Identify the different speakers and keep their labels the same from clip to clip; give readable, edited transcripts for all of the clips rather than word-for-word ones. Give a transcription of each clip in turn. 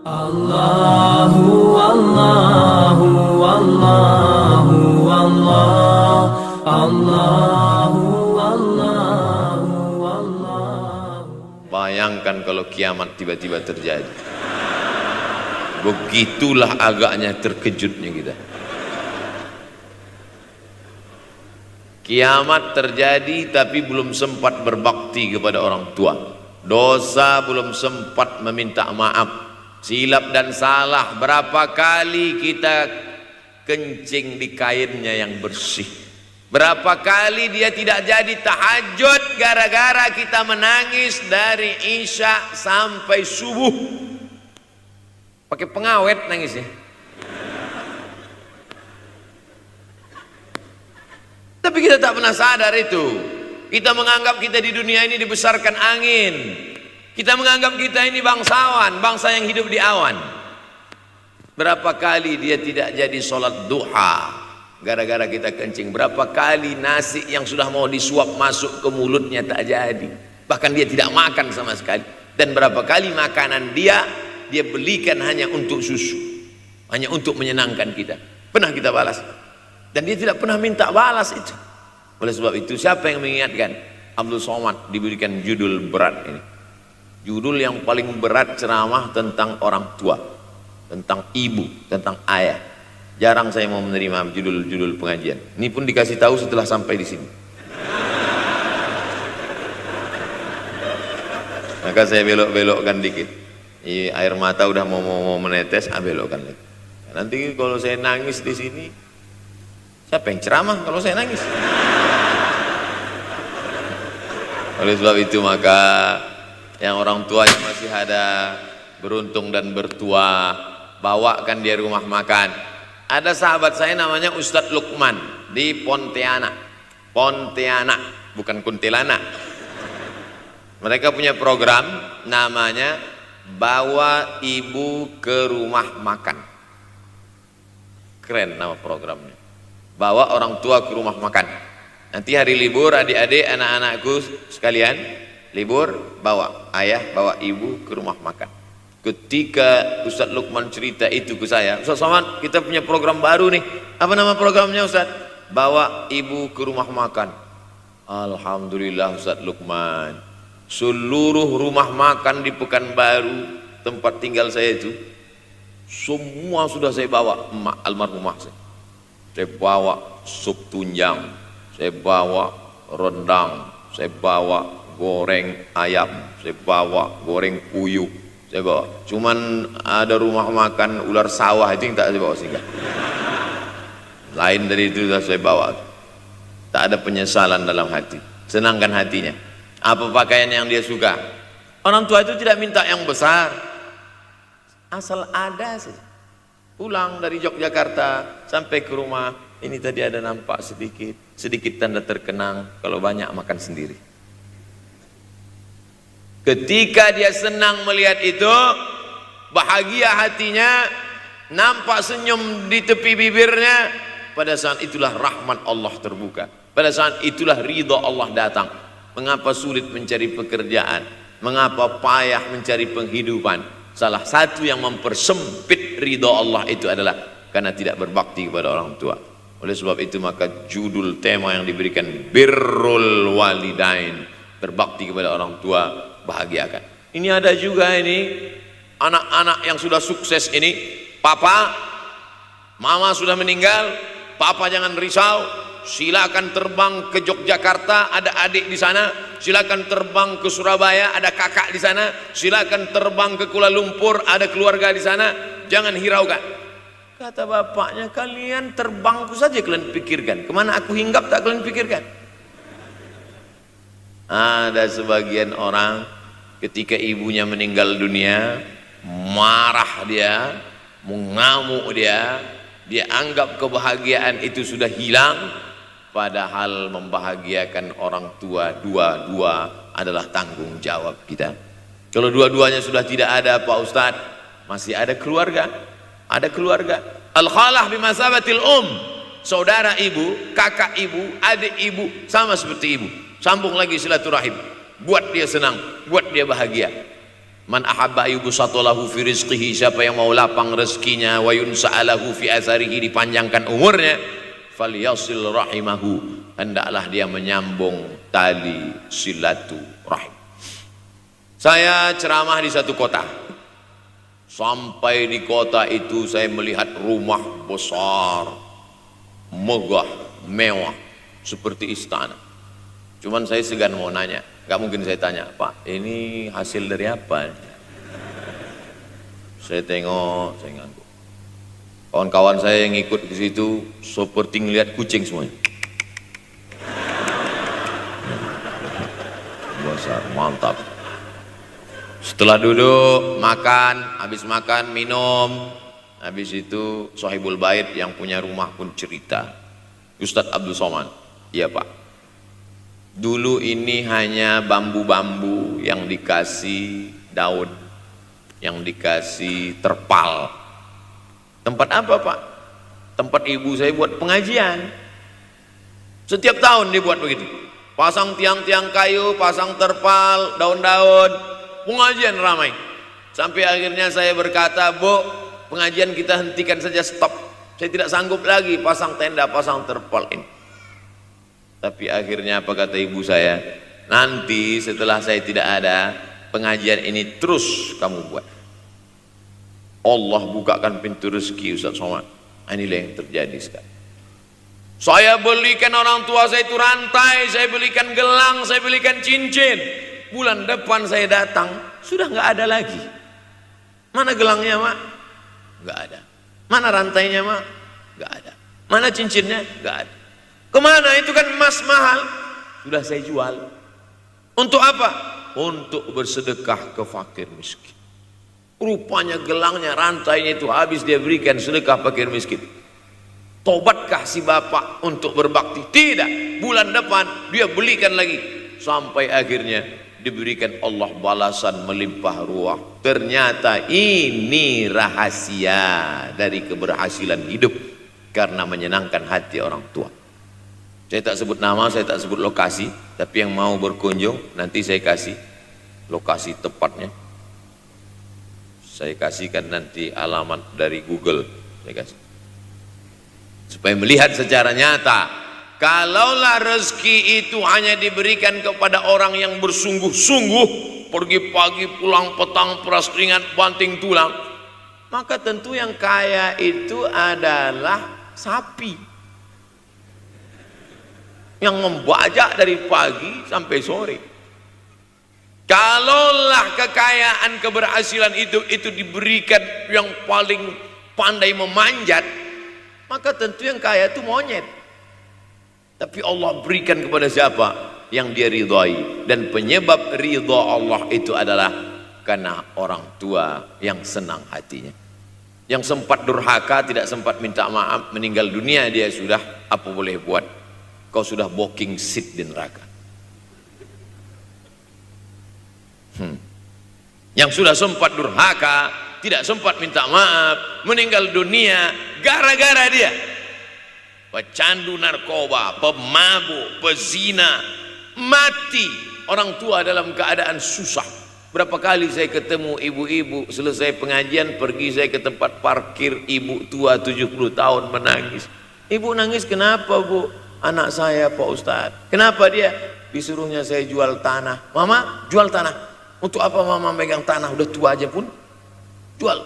Speaker 1: Allahu Allahu Allahu Allah Allahu Allahu Allah.
Speaker 2: Bayangkan kalau kiamat tiba-tiba terjadi. Begitulah agaknya terkejutnya kita. Kiamat terjadi tapi belum sempat berbakti kepada orang tua. Dosa belum sempat meminta maaf. Silap dan salah berapa kali kita kencing di kainnya yang bersih. Berapa kali dia tidak jadi tahajud gara-gara kita menangis dari Isya sampai subuh. Pakai pengawet nangisnya. Tapi kita tak pernah sadar itu. Kita menganggap kita di dunia ini dibesarkan angin. Kita menganggap kita ini bangsawan, bangsa yang hidup di awan. Berapa kali dia tidak jadi sholat duha gara-gara kita kencing. Berapa kali nasi yang sudah mau disuap masuk ke mulutnya tak jadi. Bahkan dia tidak makan sama sekali. Dan berapa kali makanan dia belikan hanya untuk susu, hanya untuk menyenangkan kita. Pernah kita balas. Dan dia tidak pernah minta balas itu. Oleh sebab itu siapa yang mengingatkan? Abdul Somad diberikan judul berat ini. Judul yang paling berat ceramah tentang orang tua, tentang ibu, tentang ayah. Jarang saya mau menerima judul-judul pengajian. Ini pun dikasih tahu setelah sampai di sini. Maka saya belok-belokkan dikit. Air mata udah mau menetes, belokkan lagi. Nanti kalau saya nangis di sini, siapa yang ceramah kalau saya nangis? Oleh sebab itu maka yang orang tuanya masih ada, beruntung dan bertua, bawakan dia rumah makan. Ada sahabat saya namanya Ustadz Lukman di Pontianak, bukan Kuntilanak. Mereka punya program namanya Bawa Ibu ke Rumah Makan. Keren nama programnya. Bawa orang tua ke rumah makan. Nanti hari libur adik-adik anak-anakku sekalian libur, bawa ayah, bawa ibu ke rumah makan. Ketika Ustadz Lukman cerita itu ke saya, Ustadz Somad, kita punya program baru nih. Apa nama programnya Ustadz? Bawa ibu ke rumah makan. Alhamdulillah Ustadz Lukman, seluruh rumah makan di Pekanbaru tempat tinggal saya itu semua sudah saya bawa. Emak almarhumah saya bawa sup tunjang, saya bawa rendang, saya bawa goreng ayam, saya bawa goreng puyuh, saya bawa. Cuman ada rumah makan ular sawah itu yang tak saya bawa singgah. Lain dari itu sudah saya bawa. Tak ada penyesalan dalam hati, senangkan hatinya. Apa pakaian yang dia suka? Orang tua itu tidak minta yang besar, asal ada saja. Pulang dari Yogyakarta sampai ke rumah, ini tadi ada nampak sedikit tanda terkenang. Kalau banyak makan sendiri. Ketika dia senang melihat itu, bahagia hatinya, nampak senyum di tepi bibirnya, pada saat itulah rahmat Allah terbuka. Pada saat itulah ridha Allah datang. Mengapa sulit mencari pekerjaan? Mengapa payah mencari penghidupan? Salah satu yang mempersempit ridha Allah itu adalah karena tidak berbakti kepada orang tua. Oleh sebab itu maka judul tema yang diberikan birrul walidain, berbakti kepada orang tua, bahagiakan. Ini ada juga ini anak-anak yang sudah sukses ini, papa, mama sudah meninggal, papa jangan risau, silakan terbang ke Yogyakarta, ada adik di sana, silakan terbang ke Surabaya, ada kakak di sana, silakan terbang ke Kuala Lumpur, ada keluarga di sana, jangan hiraukan. Kata bapaknya, kalian terbangku saja kalian pikirkan, kemana aku hinggap tak kalian pikirkan. Ada sebagian orang ketika ibunya meninggal dunia, marah dia, mengamuk dia anggap kebahagiaan itu sudah hilang. Padahal membahagiakan orang tua dua-dua adalah tanggung jawab kita. Kalau dua-duanya sudah tidak ada Pak Ustadz, masih ada keluarga. Ada keluarga. Al-khalah bimasabatil saudara ibu, kakak ibu, adik ibu, sama seperti ibu. Sambung lagi silaturahim, buat dia senang, buat dia bahagia. Man ahabba yubsatalahu fi rizqihi, siapa yang mau lapang rezekinya, wa yunsa'alahu fi atharihi, dipanjangkan umurnya, falyasil rahimahu, hendaklah dia menyambung tali silaturahim. Saya ceramah di satu kota. Sampai di kota itu saya melihat rumah besar, megah, mewah, seperti istana. Cuman saya segan mau nanya, gak mungkin saya tanya, Pak, ini hasil dari apa? Saya tengok, saya ngangguk. Kawan-kawan saya yang ikut di situ seperti ngelihat kucing semuanya. Besar, mantap. Setelah duduk, makan, habis makan, minum, habis itu Sohibul Bait yang punya rumah pun cerita, Ustadz Abdul Somad, iya Pak, dulu ini hanya bambu-bambu yang dikasih daun, yang dikasih terpal. Tempat apa Pak? Tempat ibu saya buat pengajian. Setiap tahun dibuat begitu. Pasang tiang-tiang kayu, pasang terpal, daun-daun, pengajian ramai. Sampai akhirnya saya berkata, Bu, pengajian kita hentikan saja, stop. Saya tidak sanggup lagi pasang tenda, pasang terpal ini. Tapi akhirnya apa kata ibu saya, nanti setelah saya tidak ada, pengajian ini terus kamu buat. Allah bukakan pintu rezeki Ustaz Somad. Inilah yang terjadi sekarang. Saya belikan orang tua saya itu rantai, saya belikan gelang, saya belikan cincin. Bulan depan saya datang, sudah nggak ada lagi. Mana gelangnya Mak? Nggak ada. Mana rantainya Mak? Nggak ada. Mana cincinnya? Nggak ada. Kemana? Itu kan emas mahal. Sudah saya jual. Untuk apa? Untuk bersedekah ke fakir miskin. Rupanya gelangnya, rantainya itu habis dia berikan sedekah fakir miskin. Tobatkah si bapak untuk berbakti? Tidak. Bulan depan dia belikan lagi. Sampai akhirnya diberikan Allah balasan melimpah ruah. Ternyata ini rahasia dari keberhasilan hidup, karena menyenangkan hati orang tua. Saya tak sebut nama, saya tak sebut lokasi, tapi yang mau berkunjung nanti saya kasih lokasi tepatnya. Saya kasihkan nanti alamat dari Google, saya kasih. Supaya melihat secara nyata, kalaulah rezeki itu hanya diberikan kepada orang yang bersungguh-sungguh, pergi pagi pulang petang, peras keringat banting tulang, maka tentu yang kaya itu adalah sapi yang membajak dari pagi sampai sore. Kalaulah kekayaan keberhasilan itu diberikan yang paling pandai memanjat, maka tentu yang kaya itu monyet. Tapi Allah berikan kepada siapa? Yang dia ridhai. Dan penyebab ridha Allah itu adalah karena orang tua yang senang hatinya. Yang sempat durhaka, tidak sempat minta maaf, meninggal dunia dia sudah, apa boleh buat? Kau sudah booking seat di neraka. Yang sudah sempat durhaka, tidak sempat minta maaf, meninggal dunia gara-gara dia pecandu narkoba, pemabuk, pezina, mati. Orang tua dalam keadaan susah. Berapa kali saya ketemu ibu-ibu selesai pengajian, pergi saya ke tempat parkir, ibu tua 70 tahun menangis. Ibu nangis kenapa Bu? Anak saya Pak Ustadz. Kenapa dia? Disuruhnya saya jual tanah. Mama jual tanah. Untuk apa mama megang tanah? Udah tua aja pun jual.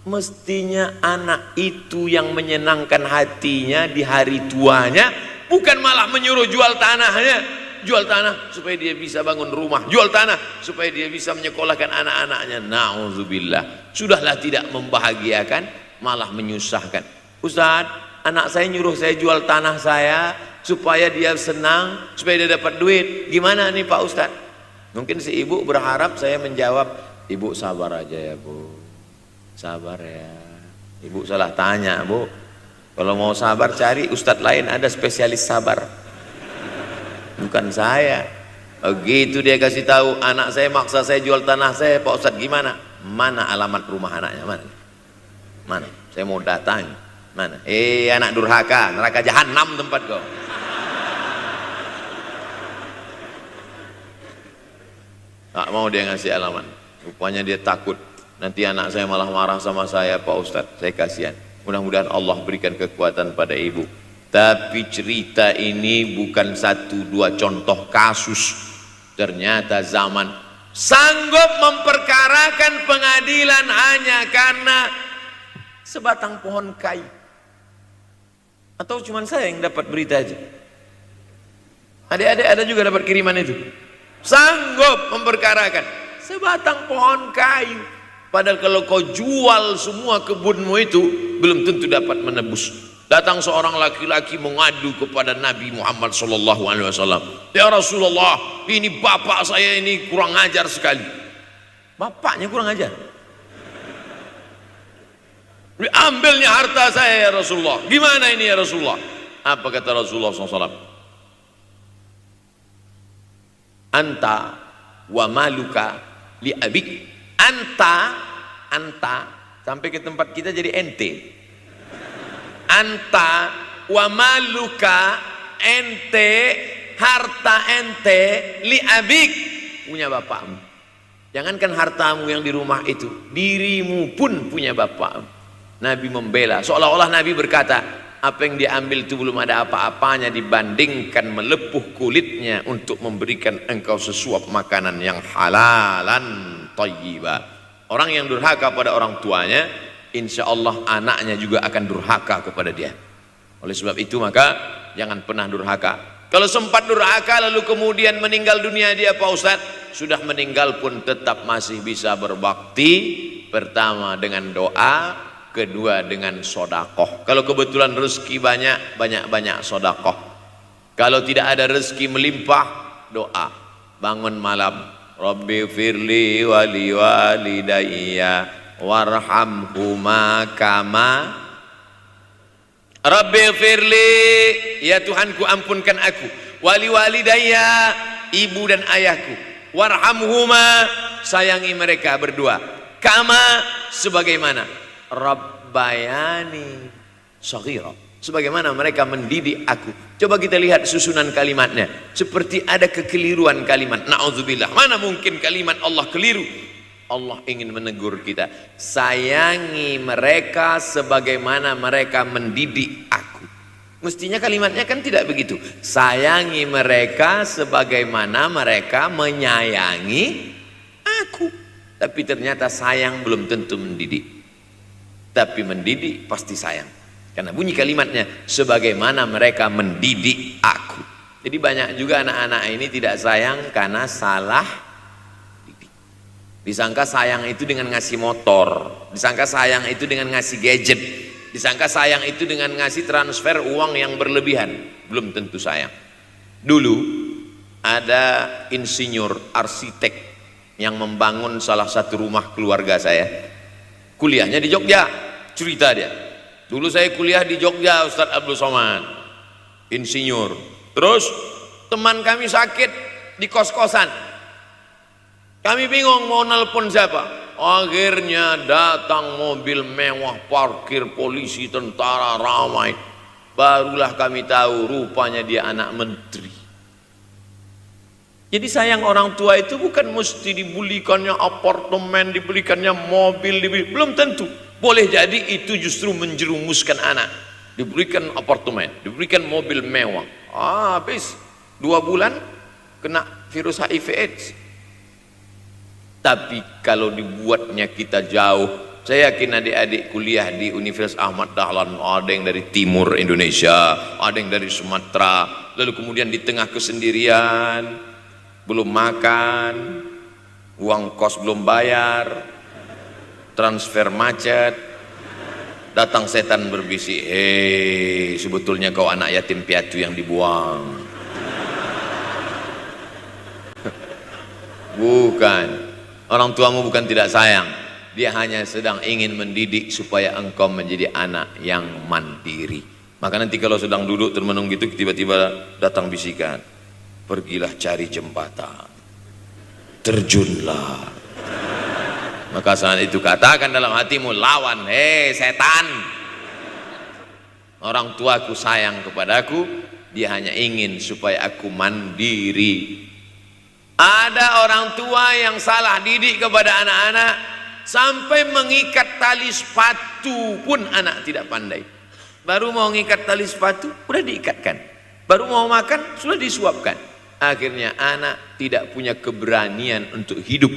Speaker 2: Mestinya anak itu yang menyenangkan hatinya di hari tuanya, bukan malah menyuruh jual tanahnya. Jual tanah supaya dia bisa bangun rumah, jual tanah supaya dia bisa menyekolahkan anak-anaknya. Na'udzubillah. Sudahlah tidak membahagiakan, malah menyusahkan. Ustadz, anak saya nyuruh saya jual tanah saya supaya dia senang, supaya dia dapat duit. Gimana nih Pak Ustadz? Mungkin si ibu berharap saya menjawab, ibu sabar aja ya Bu, sabar ya. Ibu salah tanya Bu. Kalau mau sabar cari ustadz lain, ada spesialis sabar, bukan saya. Begitu dia kasih tahu, anak saya maksa saya jual tanah saya. Pak Ustadz gimana? Mana alamat rumah anaknya? Mana? Saya mau datang. Mana? Anak durhaka, neraka jahanam tempat kau. Tak mau dia ngasih alamat. Rupanya dia takut nanti anak saya malah marah sama saya, Pak Ustadz. Saya kasihan. Mudah-mudahan Allah berikan kekuatan pada ibu. Tapi cerita ini bukan satu dua contoh kasus. Ternyata zaman sanggup memperkarakan pengadilan hanya karena sebatang pohon kayu. Atau cuma saya yang dapat berita aja? Adik-adik ada juga dapat kiriman itu. Sanggup memperkarakan sebatang pohon kayu. Padahal kalau kau jual semua kebunmu itu, belum tentu dapat menebus. Datang seorang laki-laki mengadu kepada Nabi Muhammad SAW. Ya Rasulullah, ini bapak saya ini kurang ajar sekali. Bapaknya kurang ajar? Ambilnya harta saya ya Rasulullah. Gimana ini ya Rasulullah? Apa kata Rasulullah SAW? Anta wa maluka li abik. Anta sampai ke tempat kita jadi ente. Anta wa maluka, ente, harta ente, li abik, punya bapakmu. Jangankan hartamu yang di rumah itu, dirimu pun punya bapakmu. Nabi membela, seolah-olah Nabi berkata, apa yang diambil itu belum ada apa-apanya dibandingkan melepuh kulitnya untuk memberikan engkau sesuap makanan yang halalan thayyibah. Orang yang durhaka pada orang tuanya, insya Allah anaknya juga akan durhaka kepada dia. Oleh sebab itu maka jangan pernah durhaka. Kalau sempat durhaka lalu kemudian meninggal dunia dia, Pak Ustadz, sudah meninggal pun tetap masih bisa berbakti. Pertama dengan doa, kedua dengan sodakoh. Kalau kebetulan rezeki banyak sodakoh. Kalau tidak ada rezeki melimpah, doa. Bangun malam, Rabbi firli wali walidayya warhamhuma kama Rabbi firli, ya Tuhanku ampunkan aku, wali walidayya, ibu dan ayahku, warhamhuma, sayangi mereka berdua, kama, sebagaimana Rabbayani shaghira, sebagaimana mereka mendidik aku. Coba kita lihat susunan kalimatnya, seperti ada kekeliruan kalimat. Na'udzubillah, mana mungkin kalimat Allah keliru. Allah ingin menegur kita, sayangi mereka sebagaimana mereka mendidik aku. Mestinya kalimatnya kan tidak begitu, sayangi mereka sebagaimana mereka menyayangi aku. Tapi ternyata sayang belum tentu mendidik, tapi mendidik pasti sayang. Karena bunyi kalimatnya, sebagaimana mereka mendidik aku. Jadi banyak juga anak-anak ini tidak sayang karena salah didik. Disangka sayang itu dengan ngasih motor, disangka sayang itu dengan ngasih gadget, disangka sayang itu dengan ngasih transfer uang yang berlebihan. Belum tentu sayang. Dulu ada insinyur arsitek yang membangun salah satu rumah keluarga saya. Kuliahnya di Jogja, cerita dia. Dulu saya kuliah di Jogja, Ustadz Abdul Somad, insinyur. Terus teman kami sakit di kos-kosan. Kami bingung mau nelpon siapa. Akhirnya datang mobil mewah, parkir polisi, tentara, ramai. Barulah kami tahu rupanya dia anak menteri. Jadi sayang orang tua itu bukan mesti dibelikannya apartemen, dibelikannya mobil, belum tentu. Boleh jadi itu justru menjerumuskan anak. Diberikan apartemen, diberikan mobil mewah. Habis 2 bulan kena virus HIV AIDS. Tapi kalau dibuatnya kita jauh, saya yakin adik-adik kuliah di Universitas Ahmad Dahlan, ada yang dari timur Indonesia, ada yang dari Sumatera, lalu kemudian di tengah kesendirian, belum makan, uang kos belum bayar, transfer macet, datang setan berbisik, hei sebetulnya kau anak yatim piatu yang dibuang. Bukan, orang tuamu bukan tidak sayang, dia hanya sedang ingin mendidik supaya engkau menjadi anak yang mandiri. Maka nanti kalau sedang duduk termenung gitu, tiba-tiba datang bisikan, pergilah cari jembatan, terjunlah. Maka saat itu katakan dalam hatimu, lawan, hei setan. Orang tuaku sayang kepadaku, dia hanya ingin supaya aku mandiri. Ada orang tua yang salah didik kepada anak-anak, sampai mengikat tali sepatu pun anak tidak pandai. Baru mau mengikat tali sepatu sudah diikatkan, baru mau makan sudah disuapkan. Akhirnya anak tidak punya keberanian untuk hidup.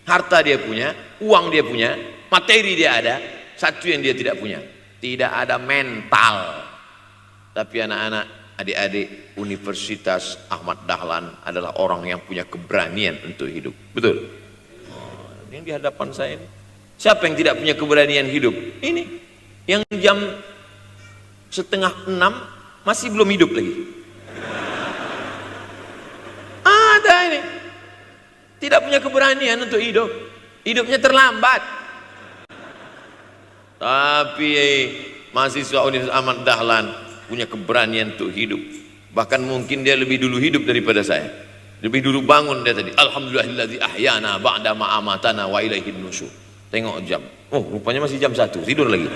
Speaker 2: Harta dia punya, uang dia punya, materi dia ada, satu yang dia tidak punya, tidak ada mental. Tapi anak-anak, adik-adik Universitas Ahmad Dahlan adalah orang yang punya keberanian untuk hidup. Betul? Yang di hadapan saya ini, siapa yang tidak punya keberanian hidup? Ini yang jam 5:30 masih belum hidup lagi. Ada ini tidak punya keberanian untuk hidup, hidupnya terlambat. Tapi mahasiswa Universitas Ahmad Dahlan punya keberanian untuk hidup. Bahkan mungkin dia lebih dulu hidup daripada saya. Lebih dulu bangun dia tadi. Alhamdulillahillazi ahyana ba'da ma amatana wa ilaihin nusyur. Tengok jam. Oh, rupanya masih jam 1. Tidur lagi.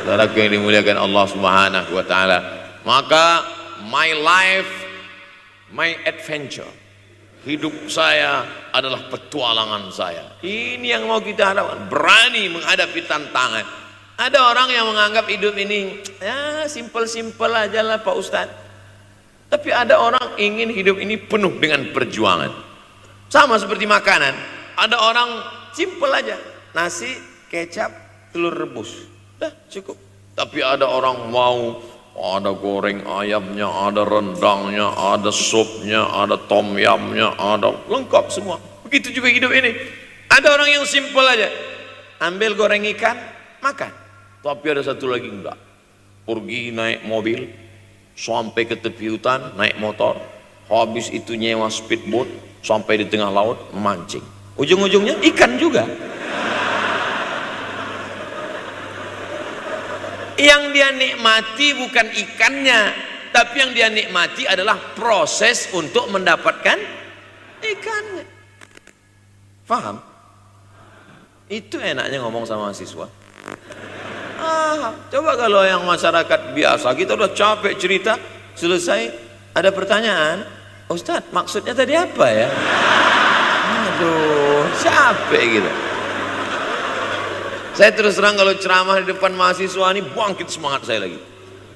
Speaker 2: Saudaraku yang dimuliakan Allah Subhanahu wa taala. Maka my life, my adventure. Hidup saya adalah petualangan saya. Ini yang mau kita harapkan. Berani menghadapi tantangan. Ada orang yang menganggap hidup ini ya simpel-simpel aja lah Pak Ustadz. Tapi ada orang ingin hidup ini penuh dengan perjuangan. Sama seperti makanan. Ada orang simpel aja, nasi, kecap, telur rebus, dah cukup. Tapi ada orang mau ada goreng ayamnya, ada rendangnya, ada supnya, ada tom yamnya, ada lengkap semua. Begitu juga hidup ini. Ada orang yang simpel aja, ambil goreng ikan, makan. Tapi ada satu lagi enggak, pergi naik mobil sampai ke tepi hutan, naik motor, habis itu nyewa speedboat sampai di tengah laut memancing, ujung-ujungnya ikan juga. Yang dia nikmati bukan ikannya, tapi yang dia nikmati adalah proses untuk mendapatkan ikannya. Paham? Itu enaknya ngomong sama mahasiswa. Coba kalau yang masyarakat biasa, kita udah capek cerita, selesai ada pertanyaan, Ustadz maksudnya tadi apa ya? Aduh, capek gitu. Saya terus terang kalau ceramah di depan mahasiswa ini bangkit semangat saya lagi.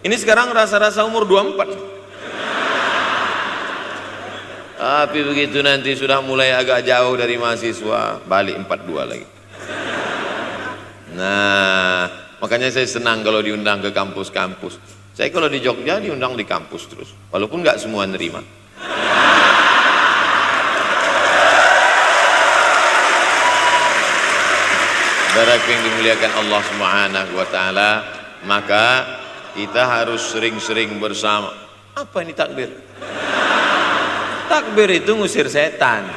Speaker 2: Ini sekarang rasa-rasa umur 24. Tapi begitu nanti sudah mulai agak jauh dari mahasiswa, balik 42 lagi. Nah, makanya saya senang kalau diundang ke kampus-kampus. Saya kalau di Jogja diundang di kampus terus, walaupun nggak semua nerima. Saudara yang dimuliakan Allah Subhanahu wa taala, maka kita harus sering-sering bersama. Apa ini takbir? Takbir itu ngusir setan.